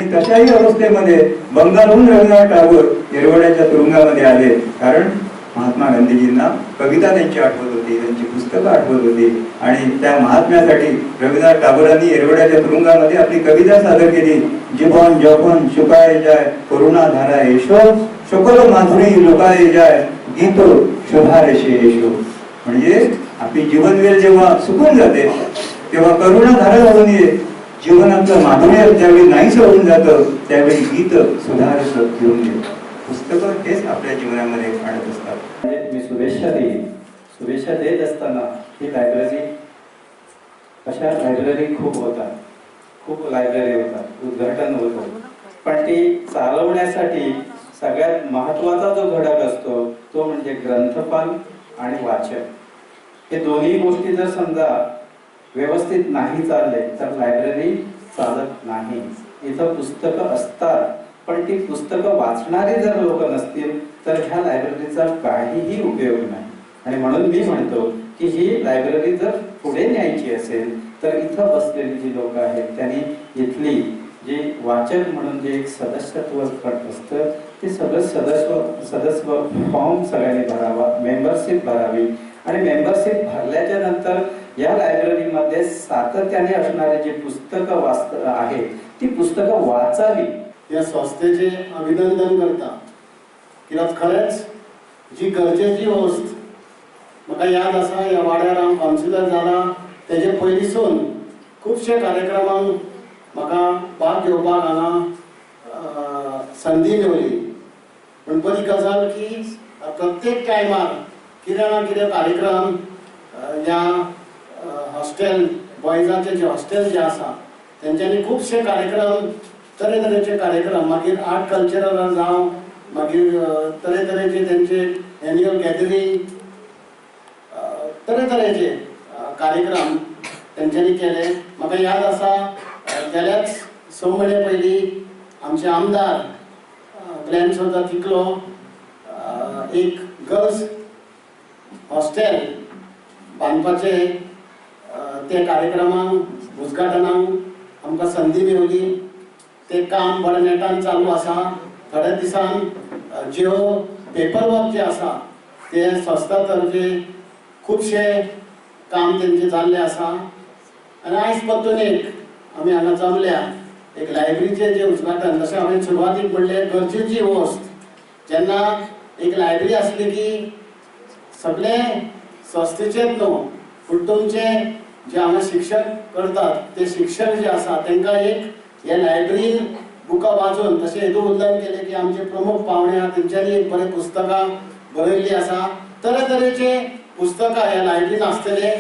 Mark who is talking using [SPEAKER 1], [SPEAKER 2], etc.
[SPEAKER 1] आणि तशाही अवस्थेमध्ये बंगालहून रवींद्रनाथ टागोर येरवड्याच्या तुरुंगामध्ये आले, कारण महात्मा गांधीजींना कविता त्यांची आठवत होती, त्यांची पुस्तकं आठवत होती आणि त्या महात्म्यासाठी रवींद्रनाथ टागोरांनी येरवड्याच्या तुरुंगामध्ये आपली कविता सादर केली. जीवन जपन शुकाय जाय करुणा धारा येशो शकल माधुरी लोकाय जाय गीत शुभारशे येशो. म्हणजे आपली जीवनवेल जेव्हा सुकून जाते तेव्हा करुणा धारा होऊन ये, जीवनातलं माधुर्य ज्यावेळी नाहीच होऊन जातं त्यावेळी गीत सुधारस घेऊन येतं. पुस्तकं हेच आपल्या जीवनामध्ये आणत असतात.
[SPEAKER 2] मी शुभेच्छा देत असताना ही लायब्ररी, अशा लायब्ररी खूप होतात, खूप लायब्ररी होतात, उद्घाटन होतं, पण ती चालवण्यासाठी सगळ्यात महत्वाचा जो घटक असतो तो म्हणजे ग्रंथपाल आणि वाचन. हे दोन्ही गोष्टी जर समजा व्यवस्थित नाही चालले तर लायब्ररी चालत नाही. इथं पुस्तकं असतात पण ती पुस्तकं वाचणारे जर लोक नसतील तर ह्या लायब्ररीचा काहीही उपयोग नाही. आणि म्हणून मी म्हणतो की ही लायब्ररी जर पुढे न्यायची असेल तर इथं बसलेली जी लोक आहेत त्यांनी इथली जी वाचक म्हणून जे एक सदस्यत्व असतं ते सगळं सदस्य फॉर्म सगळ्यांनी भरावा, मेंबरशिप भरावी आणि मेंबरशिप भरल्याच्या नंतर या लायब्ररीमध्ये सातत्याने असणारे जे पुस्तकं आहेत ती पुस्तकं वाचावी.
[SPEAKER 3] या संस्थेचे अभिनंदन करता, कित्याक खरेंच जी गरजेची वस्त म्हाका याद आसा, ह्या वाड्यार हांव कावन्सिलर जाला तेजे पयलींसून खुबशे कार्यक्रमांक म्हाका भाग घेवपाक हांगा संदी मेवली. पूण बरी गजाल की प्रत्येक टायमार कितें ना कितें कार्यक्रम ह्या हॉस्टेल बॉयजांचे जे हॉस्टेल जे आसा तेंच्यांनी खुबशे कार्यक्रम, तरेतरेचे कार्यक्रम, मागीर आर्ट कल्चरल जावं, मागीर तरेतरेचे तेंचे एन्युअल गॅदरिंग, तरेतरेचे कार्यक्रम तेंच्यांनी केले. म्हाका याद आसा गेल्याच 6 म्हयने पयलीं आमचे आमदार ग्लॅन चौधरी तिकलो एक गर्ल्स हॉस्टेल बांदपाचे ते कार्यक्रमांक उद्घाटनाक आमकां संदी मेवली. ते काम बरें नेटान चालू आसा. थोड्या दिसान ज्यो पेपर वर्क जे आसा ते संस्था तर्फे खुबशे काम तेंचे जाल्ले आसा. आनी आयज परतून एक आमी हांगा जमल्या एक लायब्ररीचें जे उद्घाटन, जशें हांवें सुरवातीक म्हणलें, गरजेची वस्त. जेन्ना एक लायब्ररी आसली की सगळे संस्थेचेच न्हू पूण तुमचे जे हांगा शिक्षक करतात ते शिक्षक जे आसा तांकां एक ह्या लायब्ररीन बुकां वाचून, तशें हेतू उल्लेख केले की आमचे प्रमुख पावणे आहा तेंच्यांनी एक बरें पुस्तकां बरयल्लीं आसा. तरेतरेचे पुस्तकां ह्या लायब्ररीन आसतले.